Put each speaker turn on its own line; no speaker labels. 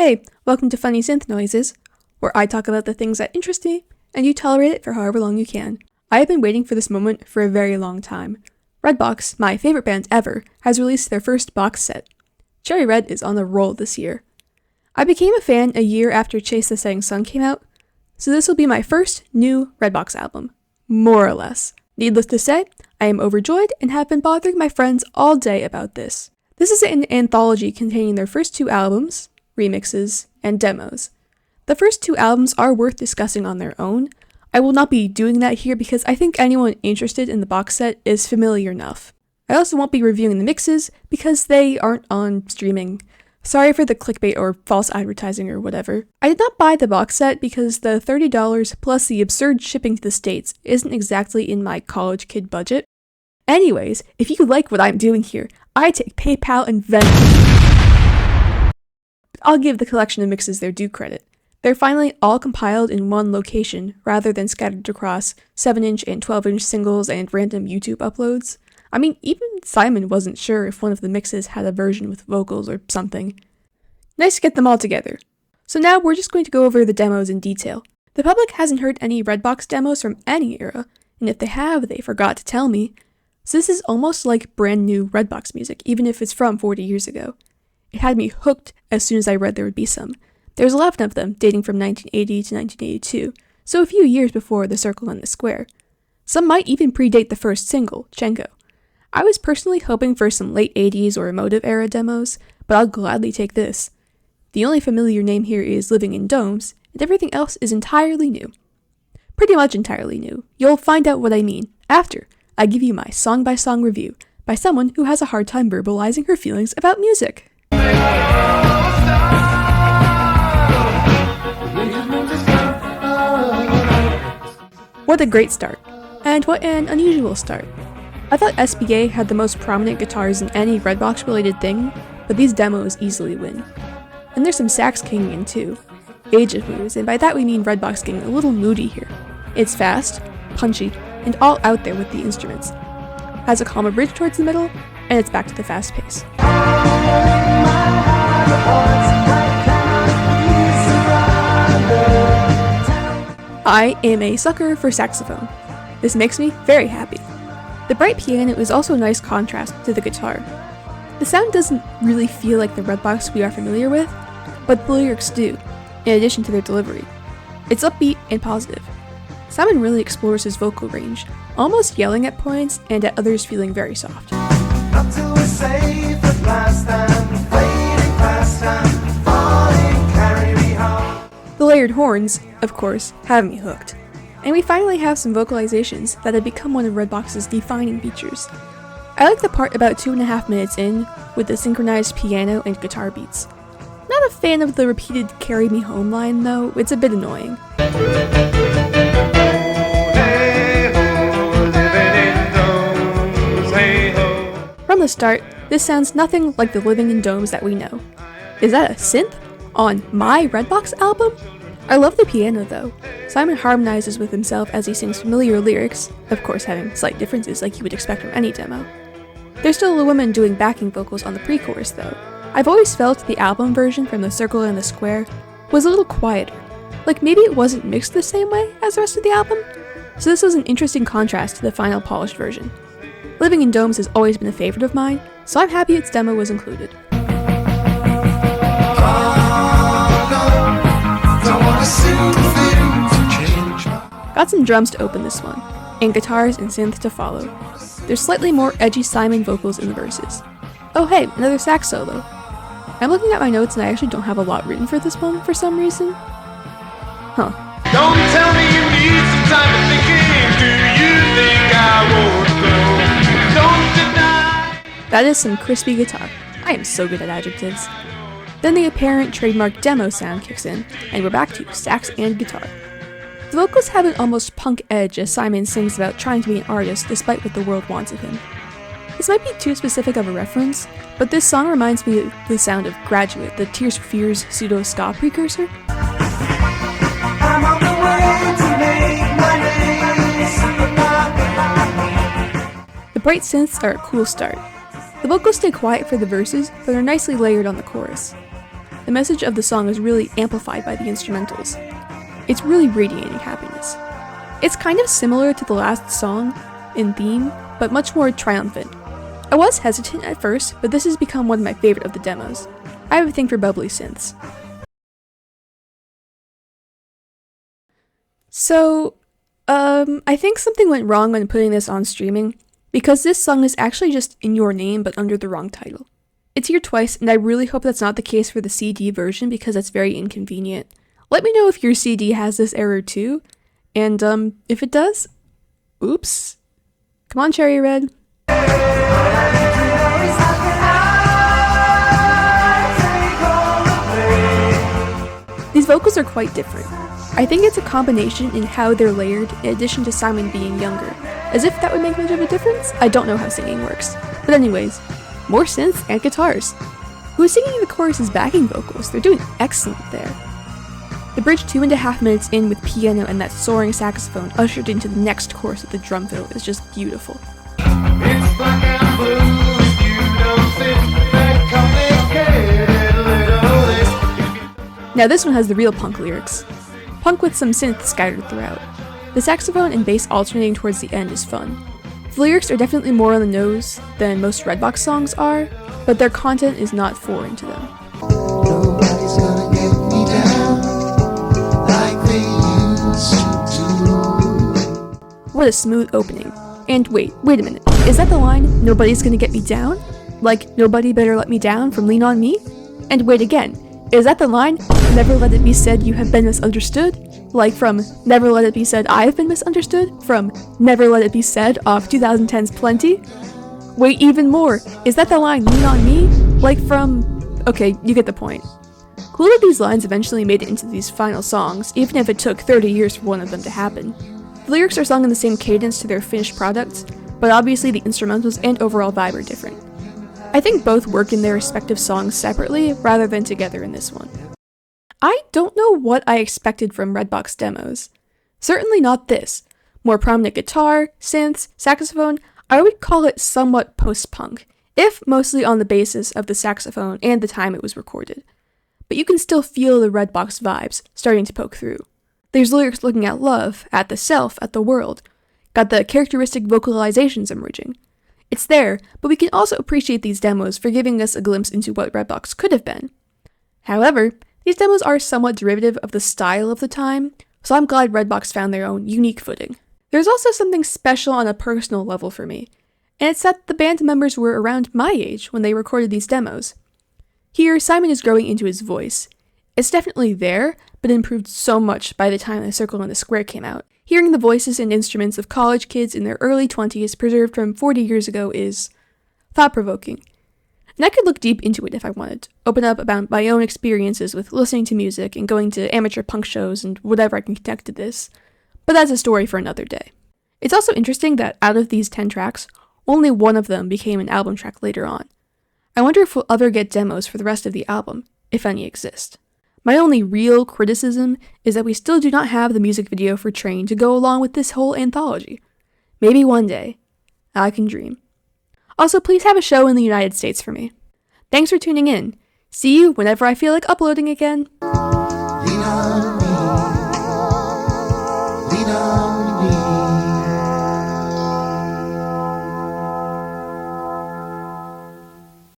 Hey, welcome to Funny Synth Noises, where I talk about the things that interest me, and you tolerate it for however long you can. I have been waiting for this moment for a very long time. Redbox, my favorite band ever, has released their first box set. Cherry Red is on a roll this year. I became a fan a year after Chase the Setting Sun came out, so this will be my first new Redbox album, more or less. Needless to say, I am overjoyed and have been bothering my friends all day about this. This is an anthology containing their first two albums, remixes, and demos. The first two albums are worth discussing on their own. I will not be doing that here because I think anyone interested in the box set is familiar enough. I also won't be reviewing the mixes because they aren't on streaming. Sorry for the clickbait or false advertising or whatever. I did not buy the box set because the $30 plus the absurd shipping to the States isn't exactly in my college kid budget. Anyways, if you like what I'm doing here, I take PayPal and Venmo. I'll give the collection of mixes their due credit. They're finally all compiled in one location, rather than scattered across 7-inch and 12-inch singles and random YouTube uploads. I mean, even Simon wasn't sure if one of the mixes had a version with vocals or something. Nice to get them all together. So now we're just going to go over the demos in detail. The public hasn't heard any Redbox demos from any era, and if they have, they forgot to tell me. So this is almost like brand new Redbox music, even if it's from 40 years ago. It had me hooked as soon as I read there would be some. There's 11 of them, dating from 1980 to 1982, so a few years before The Circle and the Square. Some might even predate the first single, Chenko. I was personally hoping for some late 80s or emotive era demos, but I'll gladly take this. The only familiar name here is Living in Domes, and everything else is entirely new. Pretty much entirely new. You'll find out what I mean after I give you my song-by-song review by someone who has a hard time verbalizing her feelings about music. What a great start. And what an unusual start. I thought SBA had the most prominent guitars in any Redbox related thing, but these demos easily win. And there's some sax kicking in too. Age of moves, and by that we mean Redbox getting a little moody here. It's fast, punchy, and all out there with the instruments. Has a calmer bridge towards the middle, and it's back to the fast pace. I am a sucker for saxophone. This makes me very happy. The bright piano is also a nice contrast to the guitar. The sound doesn't really feel like the Redbox we are familiar with, but the lyrics do, in addition to their delivery. It's upbeat and positive. Simon really explores his vocal range, almost yelling at points and at others feeling very soft. The layered horns, of course, have me hooked. And we finally have some vocalizations that have become one of Redbox's defining features. I like the part about 2.5 minutes in, with the synchronized piano and guitar beats. Not a fan of the repeated "carry me home" line though, it's a bit annoying. From the start, this sounds nothing like the Living in Domes that we know. Is that a synth? On my Redbox album? I love the piano though. Simon harmonizes with himself as he sings familiar lyrics, of course having slight differences like you would expect from any demo. There's still a woman doing backing vocals on the pre-chorus though. I've always felt the album version from The Circle and the Square was a little quieter, like maybe it wasn't mixed the same way as the rest of the album, so this was an interesting contrast to the final polished version. Living in Domes has always been a favorite of mine, so I'm happy its demo was included. Got some drums to open this one, and guitars and synth to follow. There's slightly more edgy Simon vocals in the verses. Oh hey, another sax solo. I'm looking at my notes and I actually don't have a lot written for this one for some reason. Huh. Don't tell me you need some time to thinking. Do you think I won't go? Don't deny. That is some crispy guitar. I am so good at adjectives. Then the apparent trademark demo sound kicks in, and we're back to sax and guitar. The vocals have an almost punk edge as Simon sings about trying to be an artist despite what the world wants of him. This might be too specific of a reference, but this song reminds me of the sound of Graduate, the Tears for Fears pseudo-ska precursor. I'm on the way to make my name. The bright synths are a cool start. The vocals stay quiet for the verses, but are nicely layered on the chorus. the message of the song is really amplified by the instrumentals. It's really radiating happiness. It's kind of similar to the last song in theme, but much more triumphant. I was hesitant at first, but this has become one of my favorite of the demos. I have a thing for bubbly synths. So, I think something went wrong when putting this on streaming, because this song is actually just in your name but under the wrong title. It's here twice, and I really hope that's not the case for the CD version because that's very inconvenient. Let me know if your CD has this error too, and if it does, oops. Come on, Cherry Red. These vocals are quite different. I think it's a combination in how they're layered in addition to Simon being younger. As if that would make much of a difference? I don't know how singing works. But anyways, more synths and guitars. Who's singing the chorus's backing vocals? They're doing excellent there. The bridge 2.5 minutes in with piano and that soaring saxophone ushered into the next chorus with the drum fill is just beautiful. It's black and blue if you don't fit that complicated little list. Now this one has the real punk lyrics. Punk with some synth scattered throughout. The saxophone and bass alternating towards the end is fun. The lyrics are definitely more on the nose than most Redbox songs are, but their content is not foreign to them. Nobody's gonna get me down like they used to do. What a smooth opening. And wait a minute. Is that the line, "Nobody's gonna get me down"? Like, "Nobody better let me down" from Lean On Me? And wait again. Is that the line, "Never let it be said you have been misunderstood"? Like from "Never let it be said I have been misunderstood" from "Never let it be said" off 2010's Plenty? Wait, even more. Is that the line, "Lean on me"? Like from... Okay, you get the point. Cool that these lines eventually made it into these final songs, even if it took 30 years for one of them to happen. The lyrics are sung in the same cadence to their finished products, but obviously the instrumentals and overall vibe are different. I think both work in their respective songs separately rather than together in this one. I don't know what I expected from Redbox demos. Certainly not this. More prominent guitar, synths, saxophone. I would call it somewhat post-punk, if mostly on the basis of the saxophone and the time it was recorded. But you can still feel the Redbox vibes starting to poke through. There's lyrics looking at love, at the self, at the world. Got the characteristic vocalizations emerging. It's there, but we can also appreciate these demos for giving us a glimpse into what Redbox could have been. However, these demos are somewhat derivative of the style of the time, so I'm glad Redbox found their own unique footing. There's also something special on a personal level for me, and it's that the band members were around my age when they recorded these demos. Here, Simon is growing into his voice. It's definitely there, but improved so much by the time The Circle and the Square came out. Hearing the voices and instruments of college kids in their early 20s preserved from 40 years ago is thought-provoking. And I could look deep into it if I wanted, open up about my own experiences with listening to music and going to amateur punk shows and whatever I can connect to this, but that's a story for another day. It's also interesting that out of these 10 tracks, only one of them became an album track later on. I wonder if we'll ever get demos for the rest of the album, if any exist. My only real criticism is that we still do not have the music video for Train to go along with this whole anthology. Maybe one day. I can dream. Also, please have a show in the United States for me. Thanks for tuning in. See you whenever I feel like uploading again.